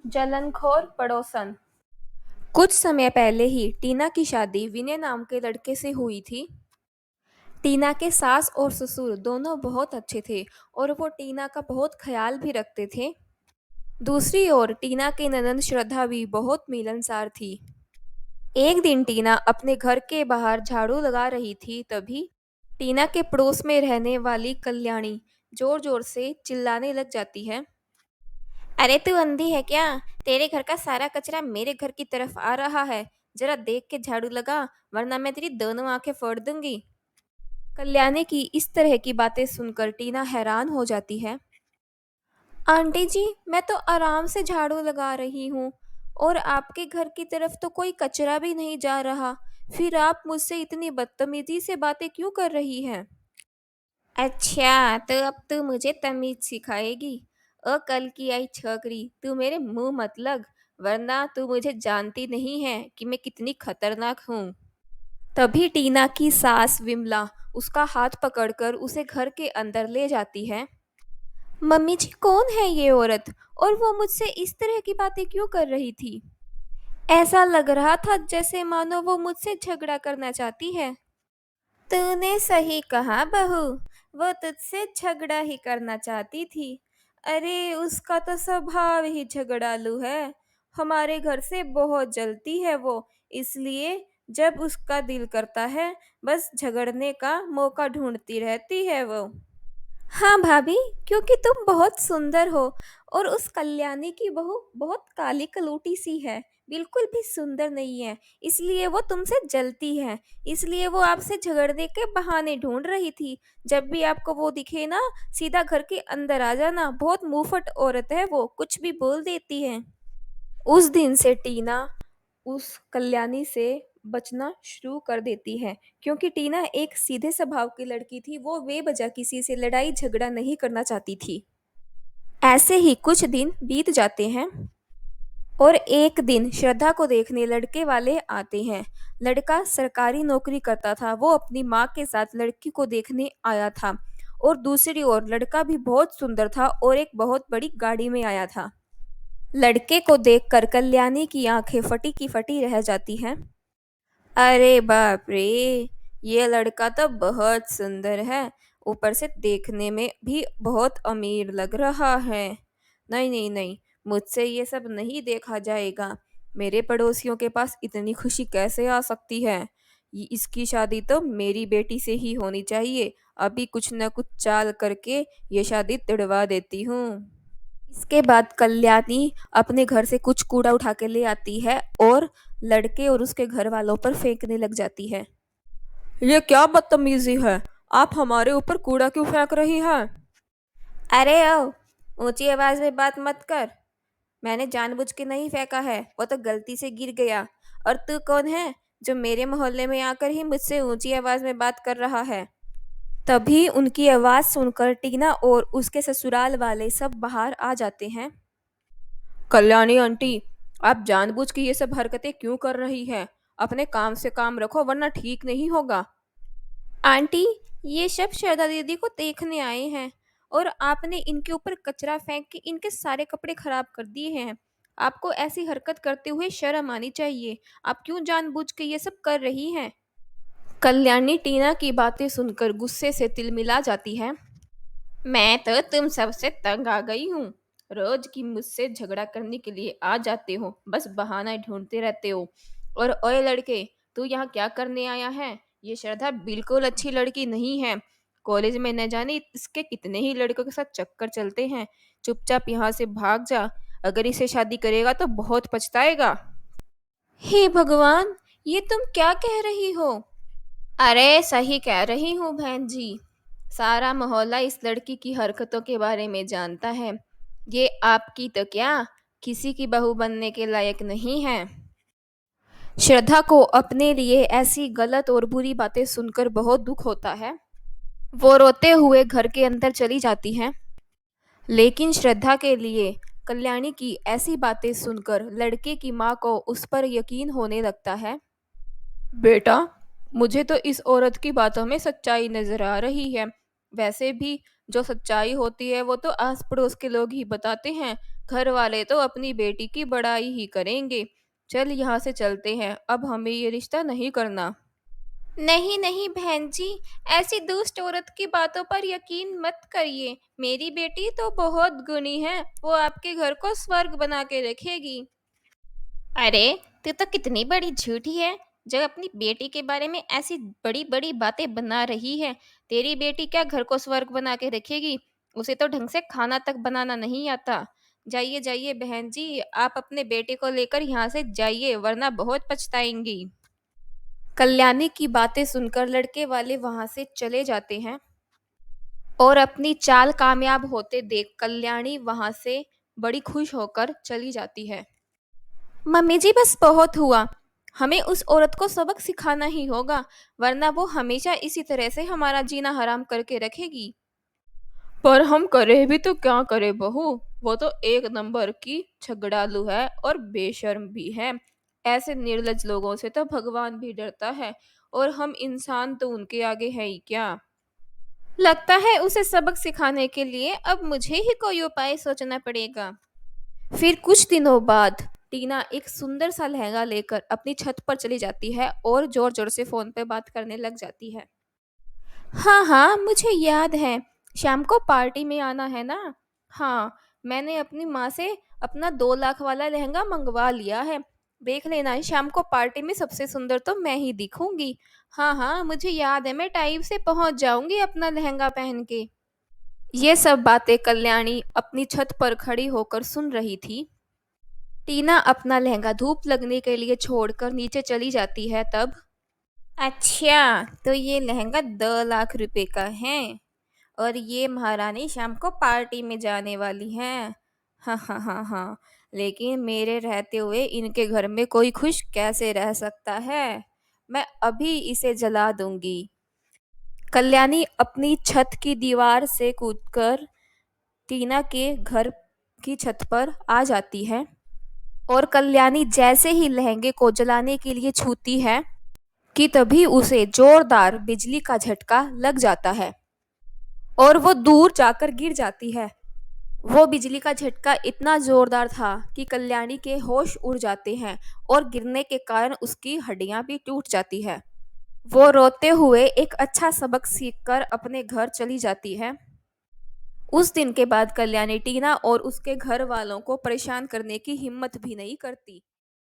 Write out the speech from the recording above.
जलनखोर पड़ोसन। कुछ समय पहले ही टीना की शादी विनय नाम के लड़के से हुई थी। टीना के सास और ससुर दोनों बहुत अच्छे थे और वो टीना का बहुत ख्याल भी रखते थे। दूसरी ओर टीना की ननंद श्रद्धा भी बहुत मिलनसार थी। एक दिन टीना अपने घर के बाहर झाड़ू लगा रही थी, तभी टीना के पड़ोस में रहने वाली कल्याणी जोर जोर से चिल्लाने लग जाती है। अरे तू अंधी है क्या? तेरे घर का सारा कचरा मेरे घर की तरफ आ रहा है। जरा देख के झाड़ू लगा, वरना मैं तेरी दोनों आंखें फोड़ दूंगी। कल्याणी की इस तरह की बातें सुनकर टीना हैरान हो जाती है। आंटी जी, मैं तो आराम से झाड़ू लगा रही हूँ और आपके घर की तरफ तो कोई कचरा भी नहीं जा रहा। फिर आप मुझसे इतनी बदतमीजी से बातें क्यों कर रही हैं? अच्छा, तो अब तू मुझे तमीज सिखाएगी? ओ कल की आई छोकरी, तू मेरे मुंह मत लग, वरना तू मुझे जानती नहीं है कि मैं कितनी खतरनाक हूँ। तभी टीना की सास विमला उसका हाथ पकड़कर उसे घर के अंदर ले जाती है। मम्मी जी, कौन है ये औरत और वो मुझसे इस तरह की बातें क्यों कर रही थी? ऐसा लग रहा था जैसे मानो वो मुझसे झगड़ा करना चाहती है। तूने सही कहा बहू, वो तुझसे झगड़ा ही करना चाहती थी। अरे उसका तो स्वभाव ही झगड़ालू है। हमारे घर से बहुत जलती है वो, इसलिए जब उसका दिल करता है बस झगड़ने का मौका ढूंढती रहती है वो। हाँ भाभी, क्योंकि तुम बहुत सुंदर हो और उस कल्याणी की बहू बहुत काली कलूटी सी है, बिल्कुल भी सुंदर नहीं है, इसलिए वो तुमसे जलती है। इसलिए वो आपसे झगड़ने के बहाने ढूंढ रही थी। जब भी आपको वो दिखे ना, सीधा घर के अंदर आ जाना। बहुत मुंहफट औरत है वो, कुछ भी बोल देती है। उस दिन से टीना उस कल्याणी से बचना शुरू कर देती है, क्योंकि टीना एक सीधे स्वभाव की लड़की थी। वो बेवजह किसी से लड़ाई झगड़ा नहीं करना चाहती थी। ऐसे ही कुछ दिन बीत जाते हैं और एक दिन श्रद्धा को देखने लड़के वाले आते हैं। लड़का सरकारी नौकरी करता था। वो अपनी माँ के साथ लड़की को देखने आया था और दूसरी ओर लड़का भी बहुत सुंदर था और एक बहुत बड़ी गाड़ी में आया था। लड़के को देखकर कल्याणी की आंखें फटी की फटी रह जाती हैं। अरे बाप रे! ये लड़का तो बहुत सुंदर है, ऊपर से देखने में भी बहुत अमीर लग रहा है। नहीं नहीं नहीं, मुझसे ये सब नहीं देखा जाएगा। मेरे पड़ोसियों के पास इतनी खुशी कैसे आ सकती है? इसकी शादी तो मेरी बेटी से ही होनी चाहिए। अभी कुछ न कुछ चाल करके ये शादी तुड़वा देती हूँ। इसके बाद कल्याणी अपने घर से कुछ कूड़ा उठा के ले आती है और लड़के और उसके घर वालों पर फेंकने लग जाती है। ये क्या बदतमीजी है? आप हमारे ऊपर कूड़ा क्यों फेंक रही हैं? अरे ओ, ऊंची आवाज में बात मत कर। मैंने जानबूझ के नहीं फेंका है, वो तो गलती से गिर गया। और तू कौन है जो मेरे मोहल्ले में आकर ही मुझसे ऊंची आवाज में बात कर रहा है? तभी उनकी आवाज सुनकर टीना और उसके ससुराल वाले सब बाहर आ जाते हैं। कल्याणी आंटी, आप जानबूझ के ये सब हरकतें क्यों कर रही हैं? अपने काम से काम रखो, वरना ठीक नहीं होगा। आंटी, ये सब श्रद्धा दीदी को देखने आए हैं और आपने इनके ऊपर कचरा फेंक के इनके सारे कपड़े खराब कर दिए हैं। आपको ऐसी हरकत करते हुए शर्म आनी चाहिए। आप क्यों जानबूझ के ये सब कर रही हैं? कल्याणी टीना की बातें सुनकर गुस्से से तिलमिला जाती है। मैं तो तुम सबसे तंग आ गई हूँ। रोज की मुझसे झगड़ा करने के लिए आ जाते हो, बस बहाना ढूंढते रहते हो। और ओए लड़के, तू यहाँ क्या करने आया है? ये श्रद्धा बिल्कुल अच्छी लड़की नहीं है। कॉलेज में न जाने इसके कितने ही लड़कों के साथ चक्कर चलते हैं। चुपचाप यहाँ से भाग जा, अगर इसे शादी करेगा तो बहुत पछताएगा। हे भगवान, ये तुम क्या कह रही हो? अरे सही कह रही हूँ बहन जी। सारा मोहल्ला इस लड़की की हरकतों के बारे में जानता है। ये आपकी तो क्या, किसी की बहू बनने के लायक नहीं है। श्रद्धा को अपने लिए ऐसी गलत और बुरी बातें सुनकर बहुत दुख होता है। वो रोते हुए घर के अंदर चली जाती है। लेकिन श्रद्धा के लिए कल्याणी की ऐसी बातें सुनकर लड़के की माँ को उस पर यकीन होने लगता है। बेटा, मुझे तो इस औरत की बातों में सच्चाई नजर आ रही है। वैसे भी जो सच्चाई होती है वो तो आस पड़ोस के लोग ही बताते हैं। घर वाले तो अपनी बेटी की बड़ाई ही करेंगे। चल यहाँ से चलते हैं, अब हमें ये रिश्ता नहीं करना। नहीं नहीं बहन जी, ऐसी दुष्ट औरत की बातों पर यकीन मत करिए। मेरी बेटी तो बहुत गुणी है, वो आपके घर को स्वर्ग बना के रखेगी। अरे, तू तो कितनी बड़ी झूठी है जो अपनी बेटी के बारे में ऐसी बड़ी बड़ी बातें बना रही है। तेरी बेटी क्या घर को स्वर्ग बना के रखेगी? उसे तो ढंग से खाना तक बनाना नहीं आता। जाइए जाइए बहन जी, आप अपने बेटे को लेकर यहाँ से जाइए, वरना बहुत पछताएंगी। कल्याणी की बातें सुनकर लड़के वाले वहां से चले जाते हैं और अपनी चाल कामयाब होते देख कल्याणी वहां से बड़ी खुश होकर चली जाती है। मम्मी जी बस बहुत हुआ। हमें उस औरत को सबक सिखाना ही होगा, वरना वो हमेशा इसी तरह से हमारा जीना हराम करके रखेगी। पर हम करे भी तो क्या करे बहू, वो तो एक नंबर की झगड़ालू है और बेशर्म भी है। ऐसे निर्लज लोगों से तो भगवान भी डरता है, और हम इंसान तो उनके आगे है ही क्या। लगता है उसे सबक सिखाने के लिए अब मुझे ही कोई उपाय सोचना पड़ेगा। फिर कुछ दिनों बाद टीना एक सुंदर सा लहंगा लेकर अपनी छत पर चली जाती है और जोर जोर से फोन पे बात करने लग जाती है। हाँ हाँ, मुझे याद है, शाम को पार्टी में आना है ना। हाँ, मैंने अपनी माँ से अपना 2 लाख वाला लहंगा मंगवा लिया है। देख लेना, शाम को पार्टी में सबसे सुंदर तो मैं ही दिखूंगी। हाँ हाँ, मुझे याद है, मैं टाइम से पहुंच जाऊंगी अपना लहंगा पहन के। ये सब बातें कल्याणी अपनी छत पर खड़ी होकर सुन रही थी। टीना अपना लहंगा धूप लगने के लिए छोड़कर नीचे चली जाती है तब। अच्छा, तो ये लहंगा 2 लाख रुपए का है, और ये महारानी शाम को पार्टी में जाने वाली हैं। हाँ हाँ हाँ हाँ, लेकिन मेरे रहते हुए इनके घर में कोई खुश कैसे रह सकता है। मैं अभी इसे जला दूंगी। कल्याणी अपनी छत की दीवार से कूदकर टीना के घर की छत पर आ जाती है, और कल्याणी जैसे ही लहंगे को जलाने के लिए छूती है कि तभी उसे जोरदार बिजली का झटका लग जाता है और वो दूर जाकर गिर जाती है। वो बिजली का झटका इतना जोरदार था कि कल्याणी के होश उड़ जाते हैं और गिरने के कारण उसकी हड्डियां भी टूट जाती है। वो रोते हुए एक अच्छा सबक सीखकर अपने घर चली जाती है। उस दिन के बाद कल्याणी टीना और उसके घर वालों को परेशान करने की हिम्मत भी नहीं करती।